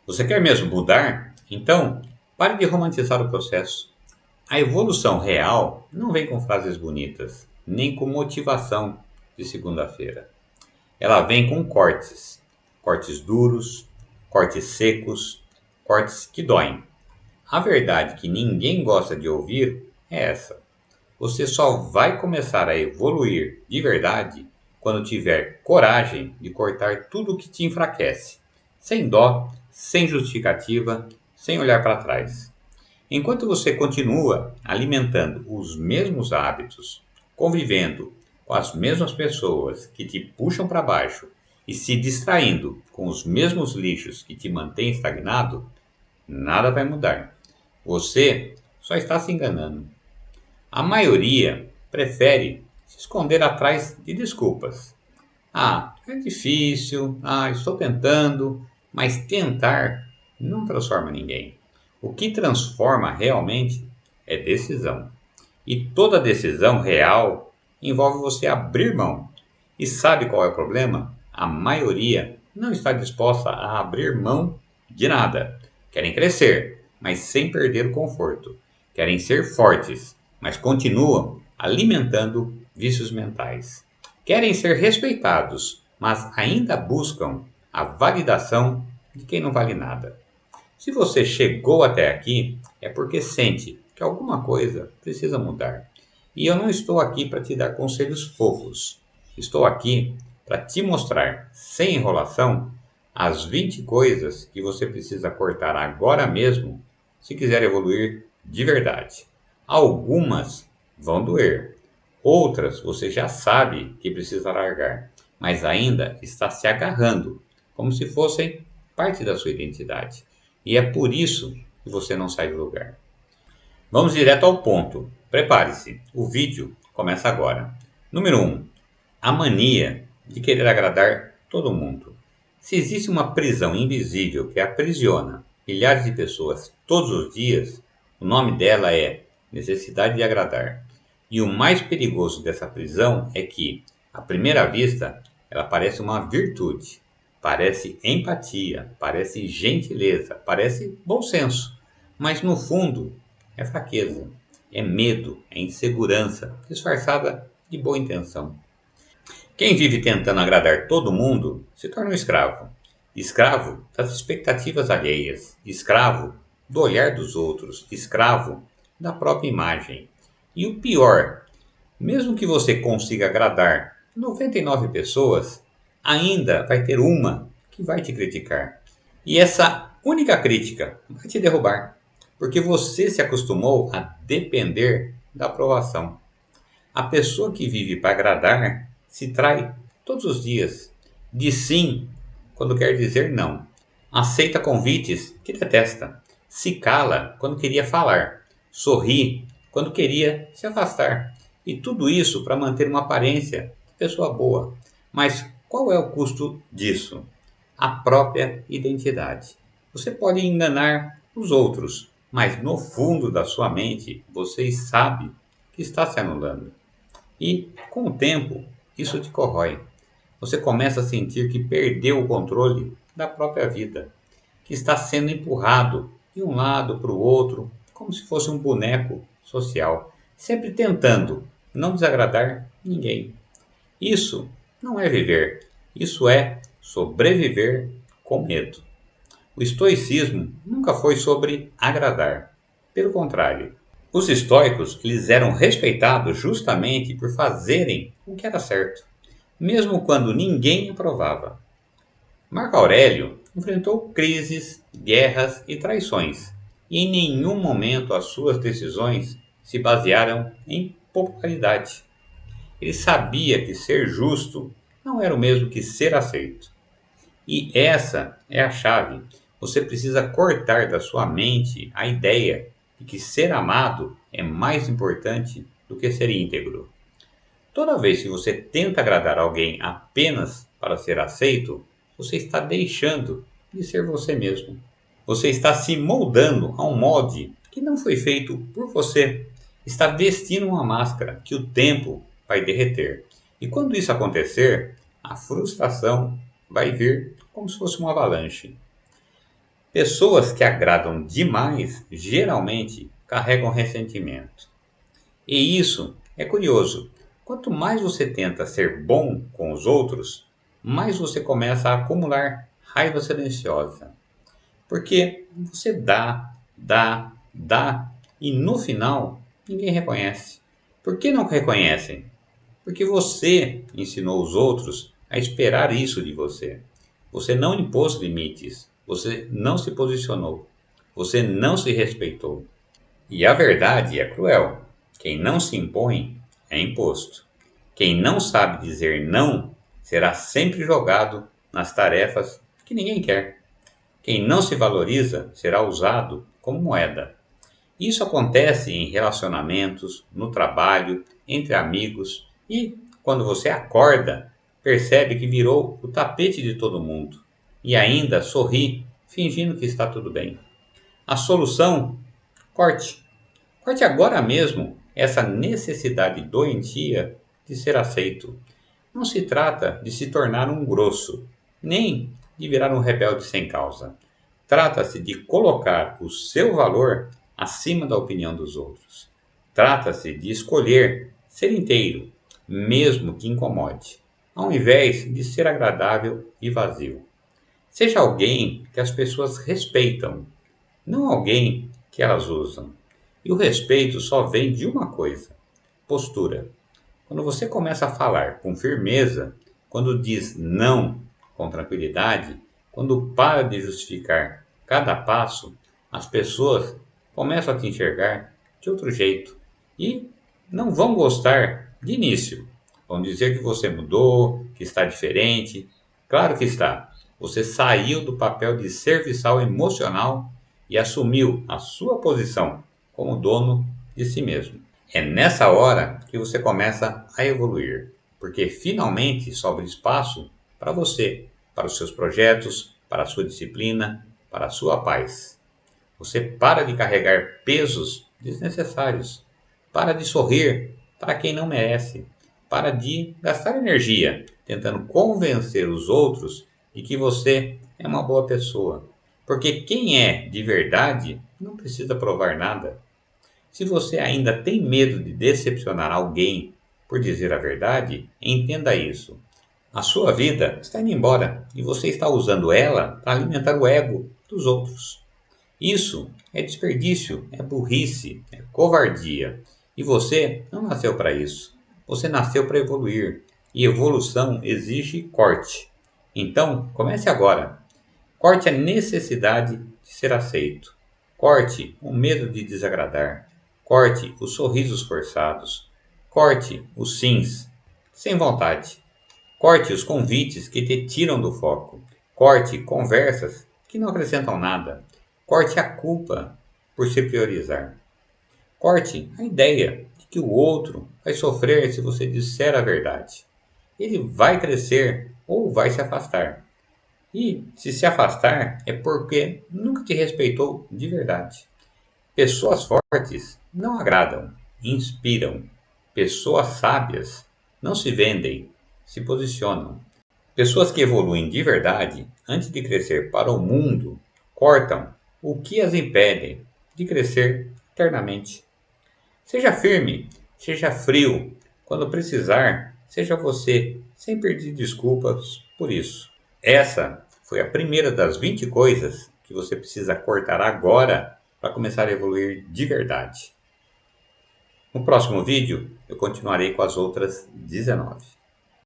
Você quer mesmo mudar? Então, pare de romantizar o processo. A evolução real não vem com frases bonitas, nem com motivação de segunda-feira. Ela vem com cortes. Cortes duros, cortes secos, cortes que doem. A verdade que ninguém gosta de ouvir é essa. Você só vai começar a evoluir de verdade quando tiver coragem de cortar tudo que te enfraquece, sem dó, sem justificativa, sem olhar para trás. Enquanto você continua alimentando os mesmos hábitos, convivendo com as mesmas pessoas que te puxam para baixo e se distraindo com os mesmos lixos que te mantêm estagnado, nada vai mudar. Você só está se enganando. A maioria prefere se esconder atrás de desculpas. Ah, é difícil, estou tentando, mas tentar não transforma ninguém. O que transforma realmente é decisão. E toda decisão real envolve você abrir mão. E sabe qual é o problema? A maioria não está disposta a abrir mão de nada. Querem crescer, mas sem perder o conforto. Querem ser fortes, mas continuam alimentando vícios mentais. Querem ser respeitados, mas ainda buscam a validação de quem não vale nada. Se você chegou até aqui, é porque sente que alguma coisa precisa mudar. E eu não estou aqui para te dar conselhos fofos. Estou aqui para te mostrar, sem enrolação, as 20 coisas que você precisa cortar agora mesmo se quiser evoluir de verdade. Algumas vão doer, outras você já sabe que precisa largar, mas ainda está se agarrando, como se fossem parte da sua identidade. E é por isso que você não sai do lugar. Vamos direto ao ponto. Prepare-se, o vídeo começa agora. Número 1. A mania de querer agradar todo mundo. Se existe uma prisão invisível que aprisiona milhares de pessoas todos os dias, o nome dela é necessidade de agradar. E o mais perigoso dessa prisão é que, à primeira vista, ela parece uma virtude, parece empatia, parece gentileza, parece bom senso, mas no fundo é fraqueza, é medo, é insegurança, disfarçada de boa intenção. Quem vive tentando agradar todo mundo se torna um escravo. Escravo das expectativas alheias, escravo do olhar dos outros, escravo da própria imagem. E o pior, mesmo que você consiga agradar 99 pessoas, ainda vai ter uma que vai te criticar. E essa única crítica vai te derrubar, porque você se acostumou a depender da aprovação. A pessoa que vive para agradar se trai todos os dias. Diz sim quando quer dizer não. Aceita convites que detesta. Se cala quando queria falar. Sorri quando queria se afastar. E tudo isso para manter uma aparência de pessoa boa. Mas qual é o custo disso? A própria identidade. Você pode enganar os outros, mas no fundo da sua mente você sabe que está se anulando. E, com o tempo, isso te corrói. Você começa a sentir que perdeu o controle da própria vida, que está sendo empurrado de um lado para o outro, como se fosse um boneco social, sempre tentando não desagradar ninguém. Isso não é viver, isso é sobreviver com medo. O estoicismo nunca foi sobre agradar. Pelo contrário, os estoicos eles eram respeitados justamente por fazerem o que era certo, mesmo quando ninguém aprovava. Marco Aurélio enfrentou crises, guerras e traições, e em nenhum momento as suas decisões se basearam em popularidade. Ele sabia que ser justo não era o mesmo que ser aceito. E essa é a chave. Você precisa cortar da sua mente a ideia de que ser amado é mais importante do que ser íntegro. Toda vez que você tenta agradar alguém apenas para ser aceito, você está deixando de ser você mesmo. Você está se moldando a um molde que não foi feito por você. Está vestindo uma máscara que o tempo vai derreter. E quando isso acontecer, a frustração vai vir como se fosse uma avalanche. Pessoas que agradam demais geralmente carregam ressentimento. E isso é curioso. Quanto mais você tenta ser bom com os outros, mais você começa a acumular raiva silenciosa. Porque você dá, dá, dá e no final ninguém reconhece. Por que não reconhecem? Porque você ensinou os outros a esperar isso de você. Você não impôs limites, você não se posicionou, você não se respeitou. E a verdade é cruel. Quem não se impõe é imposto. Quem não sabe dizer não será sempre jogado nas tarefas que ninguém quer. Quem não se valoriza será usado como moeda. Isso acontece em relacionamentos, no trabalho, entre amigos e, quando você acorda, percebe que virou o tapete de todo mundo e ainda sorri, fingindo que está tudo bem. A solução? Corte. Corte agora mesmo essa necessidade doentia de ser aceito. Não se trata de se tornar um grosso, nem de virar um rebelde sem causa. Trata-se de colocar o seu valor acima da opinião dos outros. Trata-se de escolher ser inteiro, mesmo que incomode, ao invés de ser agradável e vazio. Seja alguém que as pessoas respeitam, não alguém que elas usam. E o respeito só vem de uma coisa: postura. Quando você começa a falar com firmeza, quando diz não com tranquilidade, quando para de justificar cada passo, as pessoas começam a te enxergar de outro jeito e não vão gostar de início. Vão dizer que você mudou, que está diferente. Claro que está. Você saiu do papel de serviçal emocional e assumiu a sua posição como dono de si mesmo. É nessa hora que você começa a evoluir, porque finalmente sobra espaço para você, para os seus projetos, para a sua disciplina, para a sua paz. Você para de carregar pesos desnecessários, para de sorrir para quem não merece, para de gastar energia tentando convencer os outros de que você é uma boa pessoa. Porque quem é de verdade não precisa provar nada. Se você ainda tem medo de decepcionar alguém por dizer a verdade, entenda isso. A sua vida está indo embora e você está usando ela para alimentar o ego dos outros. Isso é desperdício, é burrice, é covardia. E você não nasceu para isso. Você nasceu para evoluir. E evolução exige corte. Então, comece agora. Corte a necessidade de ser aceito. Corte o medo de desagradar. Corte os sorrisos forçados. Corte os sims sem vontade. Corte os convites que te tiram do foco. Corte conversas que não acrescentam nada. Corte a culpa por se priorizar. Corte a ideia de que o outro vai sofrer se você disser a verdade. Ele vai crescer ou vai se afastar. E se afastar é porque nunca te respeitou de verdade. Pessoas fortes não agradam, inspiram. Pessoas sábias não se vendem, se posicionam. Pessoas que evoluem de verdade, antes de crescer para o mundo, cortam o que as impede de crescer eternamente. Seja firme, seja frio. Quando precisar, seja você, sem pedir desculpas por isso. Essa foi a primeira das 20 coisas que você precisa cortar agora para começar a evoluir de verdade. No próximo vídeo, eu continuarei com as outras 19.